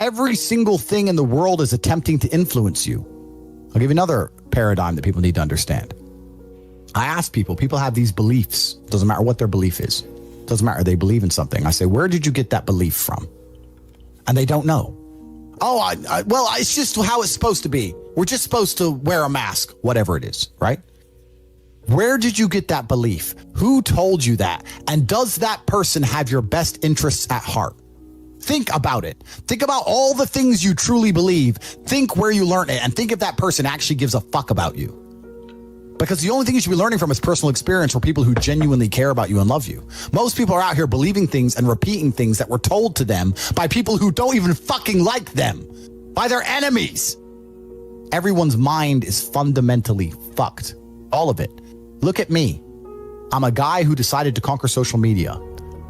Every single thing in the world is attempting to influence you. I'll give you another paradigm that people need to understand. I ask people have these beliefs. Doesn't matter what their belief is. Doesn't matter. They believe in something. I say, where did you get that belief from? And they don't know. Oh, well, it's just how it's supposed to be. We're just supposed to wear a mask, whatever it is, right? Where did you get that belief? Who told you that? And does that person have your best interests at heart? Think about it. Think about all the things you truly believe. Think where you learned it and think if that person actually gives a fuck about you. Because the only thing you should be learning from is personal experience for people who genuinely care about you and love you. Most people are out here believing things and repeating things that were told to them by people who don't even fucking like them, by their enemies. Everyone's mind is fundamentally fucked. All of it. Look at me. I'm a guy who decided to conquer social media.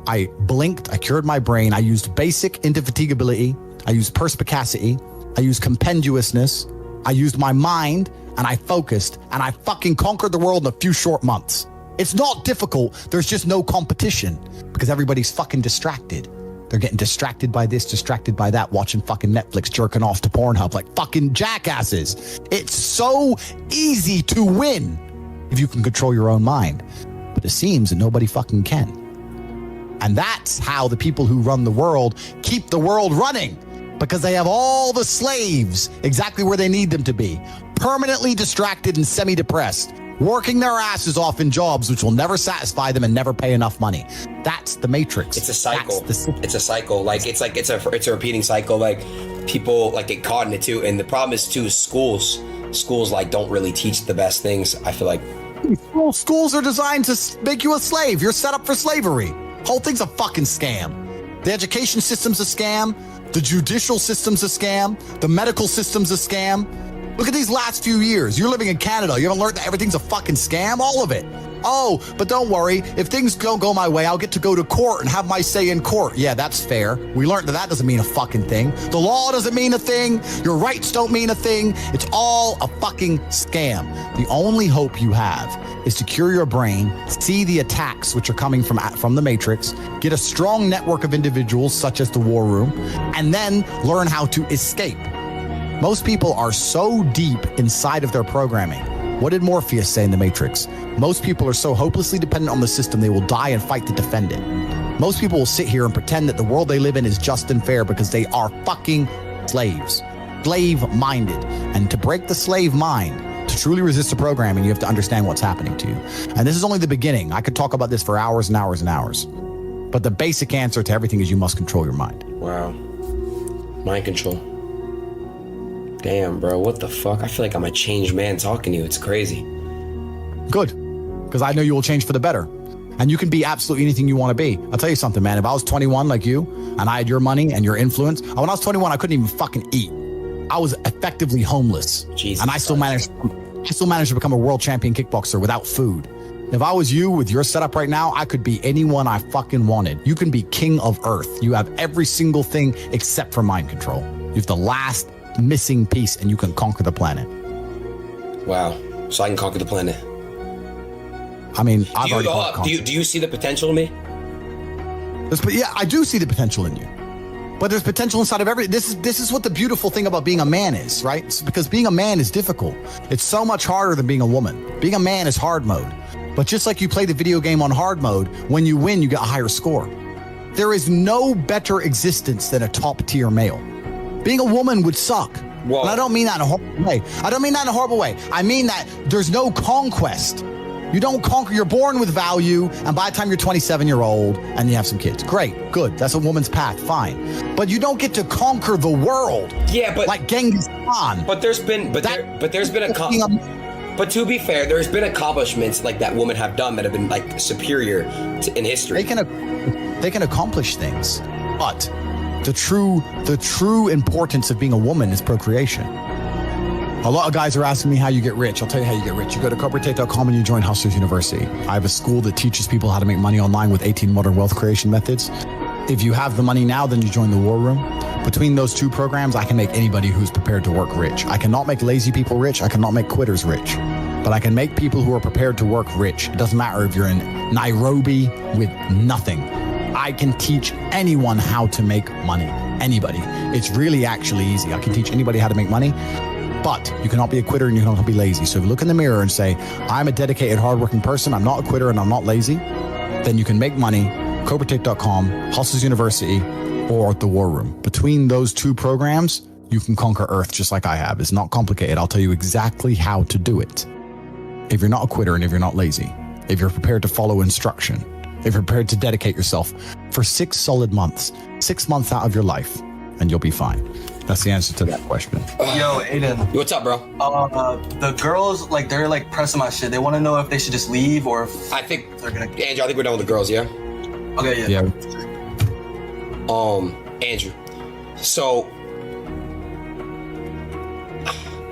I blinked, I cured my brain, I used basic indefatigability, I used perspicacity, I used compendiousness, I used my mind, and I focused, and I fucking conquered the world in a few short months. It's not difficult, there's just no competition, because everybody's fucking distracted. They're getting distracted by this, distracted by that, watching fucking Netflix, jerking off to Pornhub like fucking jackasses. It's so easy to win if you can control your own mind. But it seems that nobody fucking can. And that's how the people who run the world keep the world running, because they have all the slaves exactly where they need them to be, permanently distracted and semi-depressed, working their asses off in jobs which will never satisfy them and never pay enough money. That's the matrix. It's a cycle. It's a cycle. Like it's a repeating cycle. Like people like get caught in it too. And the problem is too, schools like don't really teach the best things. I feel like schools are designed to make you a slave. You're set up for slavery. Whole thing's a fucking scam. The education system's a scam. The judicial system's a scam. The medical system's a scam. Look at these last few years. You're living in Canada. You haven't learned that everything's a fucking scam? All of it. Oh, but don't worry. If things don't go my way, I'll get to go to court and have my say in court. Yeah, that's fair. We learned that doesn't mean a fucking thing. The law doesn't mean a thing. Your rights don't mean a thing. It's all a fucking scam. The only hope you have is to cure your brain, see the attacks which are coming from the Matrix, get a strong network of individuals such as the War Room, and then learn how to escape. Most people are so deep inside of their programming. What did Morpheus say in the Matrix? Most people are so hopelessly dependent on the system they will die and fight to defend it. Most people will sit here and pretend that the world they live in is just and fair because they are fucking slaves. Slave-minded. And to break the slave mind, to truly resist the programming, you have to understand what's happening to you. And this is only the beginning. I could talk about this for hours and hours and hours. But the basic answer to everything is you must control your mind. Wow. Mind control. Damn, bro, what the fuck? I feel like I'm a changed man talking to you. It's crazy. Good, because I know you will change for the better. And you can be absolutely anything you want to be. I'll tell you something, man. If I was 21 like you, and I had your money and your influence, when I was 21, I couldn't even fucking eat. I was effectively homeless. Jesus and I still managed to become a world champion kickboxer without food. If I was you with your setup right now, I could be anyone I fucking wanted. You can be king of earth. You have every single thing except for mind control. You have the last missing piece and you can conquer the planet. Wow. So I can conquer the planet. I mean, do you see the potential in me? Yeah, I do see the potential in you. But there's potential inside of every. This is what the beautiful thing about being a man is, right? It's because being a man is difficult. It's so much harder than being a woman. Being a man is hard mode. But just like you play the video game on hard mode, when you win, you get a higher score. There is no better existence than a top tier male. Being a woman would suck. Whoa. And I don't mean that in a horrible way. I mean that there's no conquest. You don't conquer. You're born with value, and by the time you're 27, you're old, and you have some kids. Great, good. That's a woman's path. Fine, but you don't get to conquer the world. Yeah, but like Genghis Khan. But to be fair, there's been accomplishments like that women have done that have been like superior in history. They can accomplish things, but the true importance of being a woman is procreation. A lot of guys are asking me how you get rich. I'll tell you how you get rich. You go to andrewtate.com and you join Hustlers University. I have a school that teaches people how to make money online with 18 modern wealth creation methods. If you have the money now, then you join the War Room. Between those two programs, I can make anybody who's prepared to work rich. I cannot make lazy people rich. I cannot make quitters rich. But I can make people who are prepared to work rich. It doesn't matter if you're in Nairobi with nothing. I can teach anyone how to make money. Anybody. It's really actually easy. I can teach anybody how to make money, but you cannot be a quitter and you cannot be lazy. So if you look in the mirror and say, I'm a dedicated, hardworking person, I'm not a quitter and I'm not lazy, then you can make money. CobraTate.com, Hustles University, or The War Room. Between those two programs, you can conquer Earth just like I have. It's not complicated. I'll tell you exactly how to do it. If you're not a quitter and if you're not lazy, if you're prepared to follow instruction, if you're prepared to dedicate yourself for 6 solid months, 6 months out of your life, and you'll be fine. That's the answer to that question. Yo, Aiden. What's up, bro? The girls, like, they're like pressing my shit. They want to know if they should just leave or if I think they're gonna. Andrew, I think we're done with the girls, yeah? Okay, yeah. Andrew. So,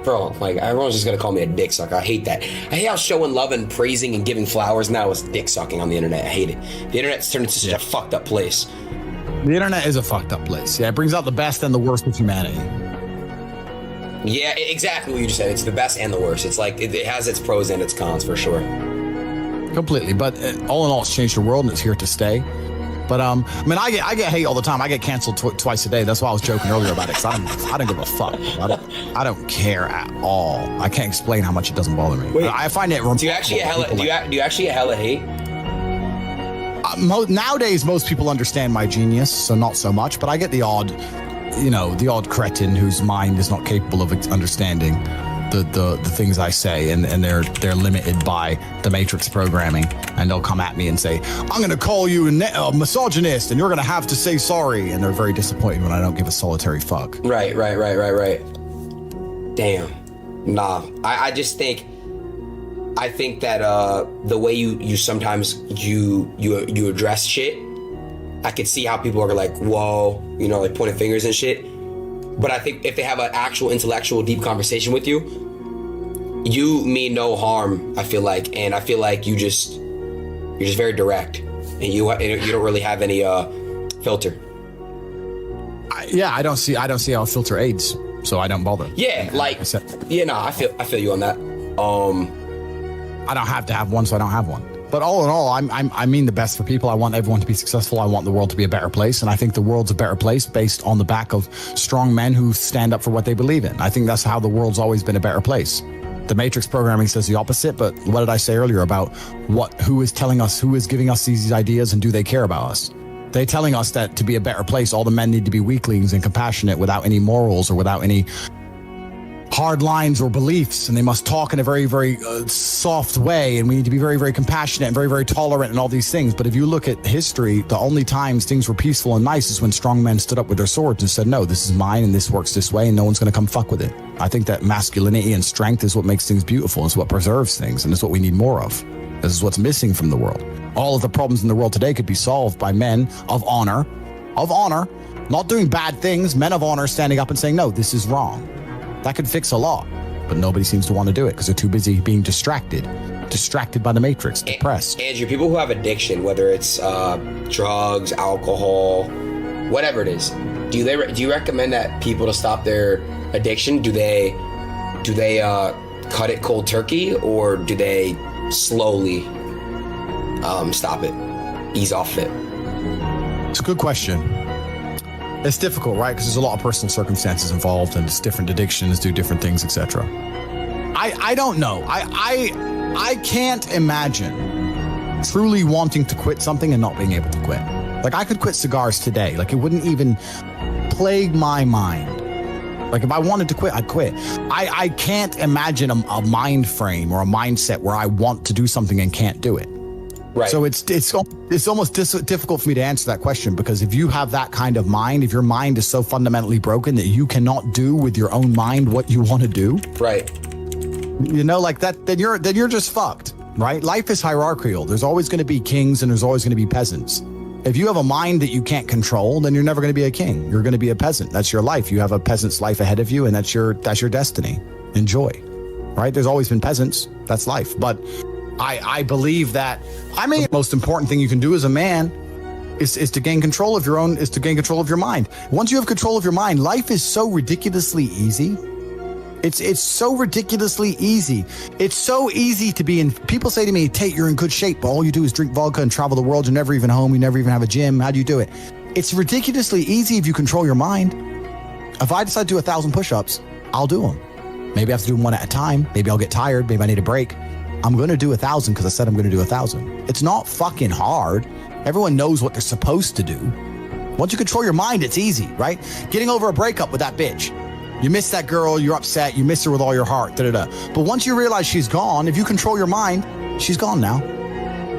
bro, like, everyone's just gonna call me a dick sucker. I hate that. I hate how showing love and praising and giving flowers now is dick sucking on the internet. I hate it. The internet's turned into such a fucked up place. The internet is a fucked up place. Yeah, it brings out the best and the worst of humanity. Yeah, exactly what you just said. It's the best and the worst. It's like, it has its pros and its cons for sure. Completely. But all in all, it's changed the world and it's here to stay. But I mean, I get hate all the time. I get canceled twice a day. That's why I was joking earlier about it. Cause I don't give a fuck. I don't care at all. I can't explain how much it doesn't bother me. Wait, I find it. Do you actually get hella hate? Nowadays, most people understand my genius, so not so much. But I get the odd cretin whose mind is not capable of understanding the things I say, and they're limited by the matrix programming, and they'll come at me and say, I'm going to call you a misogynist and you're going to have to say sorry, and they're very disappointed when I don't give a solitary fuck. Right. Damn. Nah, I just think that the way you sometimes you address shit, I could see how people are like, whoa, like pointing fingers and shit. But I think if they have an actual intellectual deep conversation with you, you mean no harm, I feel like. And I feel like you're just very direct, and you don't really have any filter. I don't see how a filter aids, so I don't bother. Yeah, like, I feel you on that. I don't have to have one, so I don't have one. But all in all, I mean the best for people. I want everyone to be successful. I want the world to be a better place. And I think the world's a better place based on the back of strong men who stand up for what they believe in. I think that's how the world's always been a better place. The matrix programming says the opposite, but what did I say earlier about who is telling us, who is giving us these ideas, and do they care about us? They're telling us that to be a better place, all the men need to be weaklings and compassionate without any morals or without any hard lines or beliefs, and they must talk in a very, very soft way, and we need to be very, very compassionate and very, very tolerant and all these things. But if you look at history, the only times things were peaceful and nice is when strong men stood up with their swords and said, no, this is mine and this works this way and no one's going to come fuck with it. I think that masculinity and strength is what makes things beautiful. It's what preserves things, and it's what we need more of. This is what's missing from the world. All of the problems in the world today could be solved by men of honor, not doing bad things, men of honor standing up and saying, no, this is wrong. That could fix a lot, but nobody seems to want to do it because they're too busy being distracted by the matrix, depressed. Andrew, people who have addiction, whether it's drugs, alcohol, whatever it is, do you recommend that people to stop their addiction? Do they cut it cold turkey, or do they slowly stop it, ease off it? It's a good question. It's difficult, right? Because there's a lot of personal circumstances involved, and it's different addictions do different things, etc. I don't know. I can't imagine truly wanting to quit something and not being able to quit. Like, I could quit cigars today. Like, it wouldn't even plague my mind. Like, if I wanted to quit, I'd quit. I can't imagine a mind frame or a mindset where I want to do something and can't do it. Right. So it's almost difficult for me to answer that question, because if you have that kind of mind, if your mind is so fundamentally broken that you cannot do with your own mind what you want to do, right? Like that, then you're just fucked, right? Life is hierarchical. There's always going to be kings and there's always going to be peasants. If you have a mind that you can't control, then you're never going to be a king. You're going to be a peasant. That's your life. You have a peasant's life ahead of you, and that's your destiny. Enjoy, right? There's always been peasants. That's life, but. I believe that, the most important thing you can do as a man is to gain control of your mind. Once you have control of your mind, life is so ridiculously easy. It's so ridiculously easy. It's so easy to be in. People say to me, Tate, you're in good shape, but all you do is drink vodka and travel the world. You're never even home. You never even have a gym. How do you do it? It's ridiculously easy if you control your mind. If I decide to do 1,000 push-ups, I'll do them. Maybe I have to do them one at a time. Maybe I'll get tired. Maybe I need a break. I'm going to do 1,000 because I said I'm going to do 1,000. It's not fucking hard. Everyone knows what they're supposed to do. Once you control your mind, it's easy, right? Getting over a breakup with that bitch. You miss that girl, you're upset, you miss her with all your heart, da-da-da. But once you realize she's gone, if you control your mind, she's gone now.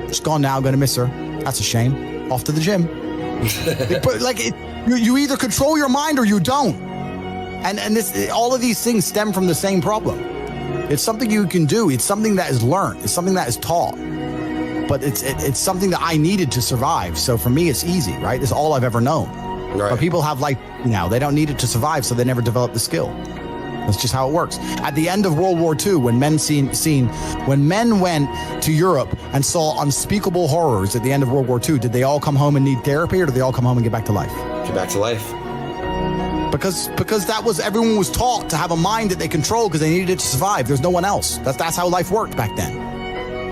She's gone now, I'm going to miss her. That's a shame. Off to the gym. You either control your mind or you don't. And all of these things stem from the same problem. It's something you can do. It's something that is learned. It's something that is taught. But it's something that I needed to survive. So for me, it's easy, right? It's all I've ever known. Right. But people have life now. They don't need it to survive, so they never develop the skill. That's just how it works. At the end of World War II, when men went to Europe and saw unspeakable horrors at the end of World War II, did they all come home and need therapy, or did they all come home and get back to life? Get back to life. Because everyone was taught to have a mind that they control because they needed it to survive. There's no one else. That's how life worked back then.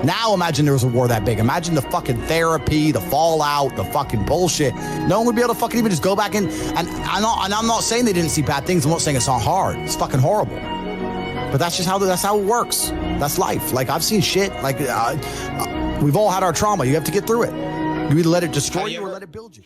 Now imagine there was a war that big. Imagine the fucking therapy, the fallout, the fucking bullshit. No one would be able to fucking even just go back in. And I'm not saying they didn't see bad things. I'm not saying it's not hard. It's fucking horrible. But that's how it works. That's life. Like, I've seen shit. Like, we've all had our trauma. You have to get through it. You either let it destroy you or let it build you.